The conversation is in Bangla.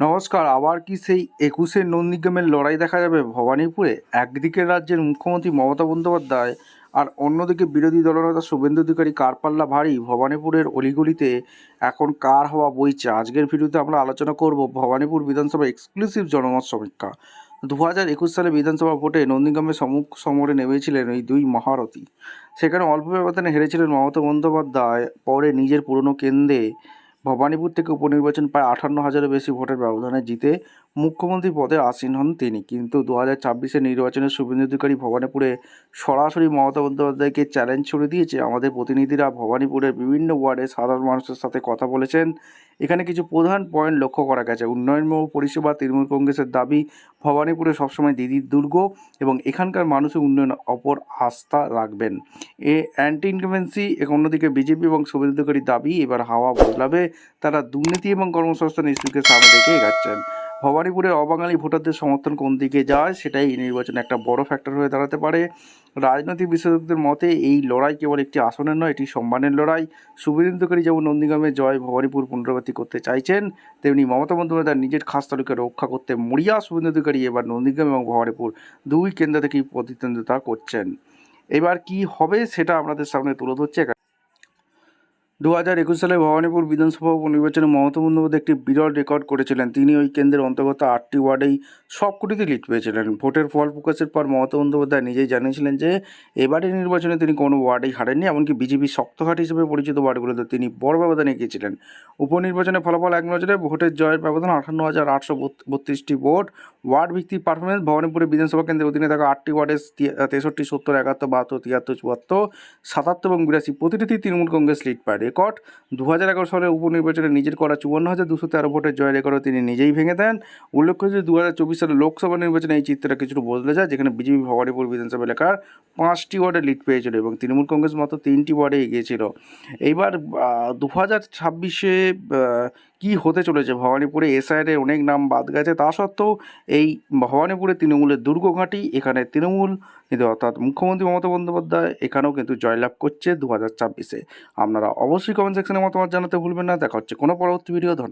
নমস্কার। আবার কি সেই ২১শে নন্দীগ্রামের লড়াই দেখা যাবে ভবানীপুরে? একদিকে রাজ্যের মুখ্যমন্ত্রী মমতা বন্দ্যোপাধ্যায় আর অন্যদিকে বিরোধী দলনেতা শুভেন্দু অধিকারী। কার পাল্লা ভারী ভবানীপুরের অলিগলিতে? এখন কার হাওয়া বইছে? আজকের ভিডিওতে আমরা আলোচনা করব ভবানীপুর বিধানসভা এক্সক্লুসিভ জনমত সমীক্ষা। ২০২১ সালে বিধানসভা ভোটে নন্দীগ্রামে সম্মুখ সমরে নেমেছিলেন এই দুই মহারথী। সেখানে অল্প ব্যবধানে হেরেছিলেন মমতা বন্দ্যোপাধ্যায়। পরে নিজের পুরনো কেন্দ্রে ভবানীপুর থেকে উপনির্বাচন প্রায় ৫৮,০০০-এর বেশি ভোটের ব্যবধানে জিতে মুখ্যমন্ত্রী পদে আসীন হন তিনি। কিন্তু ২০২৬-এর নির্বাচনে শুভেন্দু অধিকারী ভবানীপুরে সরাসরি মমতা বন্দ্যোপাধ্যায়কে চ্যালেঞ্জ ছুড়ে দিয়েছে। আমাদের প্রতিনিধিরা ভবানীপুরের বিভিন্ন ওয়ার্ডে সাধারণ মানুষের সাথে কথা বলেছেন। এখানে কিছু প্রধান পয়েন্ট লক্ষ্য করা গেছে। উন্নয়নমূলক পরিষেবা তৃণমূল কংগ্রেসের দাবি, ভবানীপুরে সবসময় দিদির দুর্গ এবং এখানকার মানুষের উন্নয়ন অপর আস্থা রাখবেন। Anti incumbency. অন্যদিকে বিজেপি এবং শুভেন্দু অধিকারীর দাবি এবার হাওয়া বদলাবে। তারা দুর্নীতি এবং কর্মসংস্থান ইস্যুকে সামনে রেখে এগাচ্ছেন। ভবানীপুরের অবাঙালি ভোটারদের সমর্থন কোন দিকে যায় সেটাই এই নির্বাচনে একটা বড় ফ্যাক্টর হয়ে দাঁড়াতে পারে। রাজনৈতিক বিশেষজ্ঞদের মতে এই লড়াই কেবল একটি আসনের নয়, এটি সম্মানের লড়াই। শুভেন্দু অধিকারী যেমন নন্দীগ্রামে জয় ভবানীপুর পুনরাবৃত্তি করতে চাইছেন, তেমনি মমতা বন্দ্যোপাধ্যায় নিজের খাস তালুকে রক্ষা করতে মরিয়া। শুভেন্দু অধিকারী এবার নন্দীগ্রাম এবং ভবানীপুর দুই কেন্দ্র থেকেই প্রতিদ্বন্দ্বিতা করছেন। এবার কি হবে সেটা আপনাদের সামনে তুলে ধরছে। ২০২১ সালে ভবানীপুর বিধানসভা উপনির্বাচনে মমতা বন্দ্যোপাধ্যায় একটি বিরল রেকর্ড করেছিলেন। তিনি ওই কেন্দ্রের অন্তর্গত ৮টি ওয়ার্ডেই সবকটিতে লিড পেয়েছিলেন। ভোটের ফল প্রকাশের পর মমতা বন্দ্যোপাধ্যায় নিজেই জানিয়েছিলেন যে এবারের নির্বাচনে তিনি কোনো ওয়ার্ডেই হারেননি। এমনকি বিজেপির শক্তঘাট হিসেবে পরিচিত ওয়ার্ডগুলোতে তিনি বড় ব্যবধানে এগিয়েছিলেন। উপনির্বাচনের ফলাফল এক নজরে। ভোটের জয়ের ব্যবধান ৫৮,৮৩২টি ভোট। ওয়ার্ড ভিত্তিক পারফরমেন্স। ভবানীপুরে বিধানসভা কেন্দ্রের অধীনে থাকা ৮টি ওয়ার্ডে ৬৩, ৭০, ৭১, ৭২, ৭৩, ৭৪, ৭৭ এবং ৮২ প্রতিটিতেই তৃণমূল কংগ্রেস লিড পায়। রেকর্ড ২০১১ সালের উপনির্বাচনে নিজের করা ৫৪,২১৩ ভোটের জয় রেকর্ডও তিনি নিজেই ভেঙে দেন। উল্লেখ্য যে ২০২৪ সালের লোকসভা নির্বাচনে এই চিত্রটা কিছুটা বদলে যায়, যেখানে বিজেপি ভবানীপুর বিধানসভা এলাকার ৫টি ওয়ার্ডে লিড পেয়েছিল এবং তৃণমূল কংগ্রেস মাত্র ৩টি ওয়ার্ডে এগিয়েছিল। এইবার ২০২৬-এ কী হতে চলেছে? ভবানীপুরে এসআইআরের অনেক নাম বাদ গেছে, তা সত্ত্বেও এই ভবানীপুরে তৃণমূলের দুর্গঘাঁটি। এখানে তৃণমূল কিন্তু অর্থাৎ মুখ্যমন্ত্রী মমতা বন্দ্যোপাধ্যায় এখানেও কিন্তু জয়লাভ করছে ২০২৬-এ। আপনারা অবশ্যই কমেন্ট সেকশনে মতামত জানাতে ভুলবেন না। দেখা হচ্ছে কোনো পরবর্তী ভিডিও। ধন্যবাদ।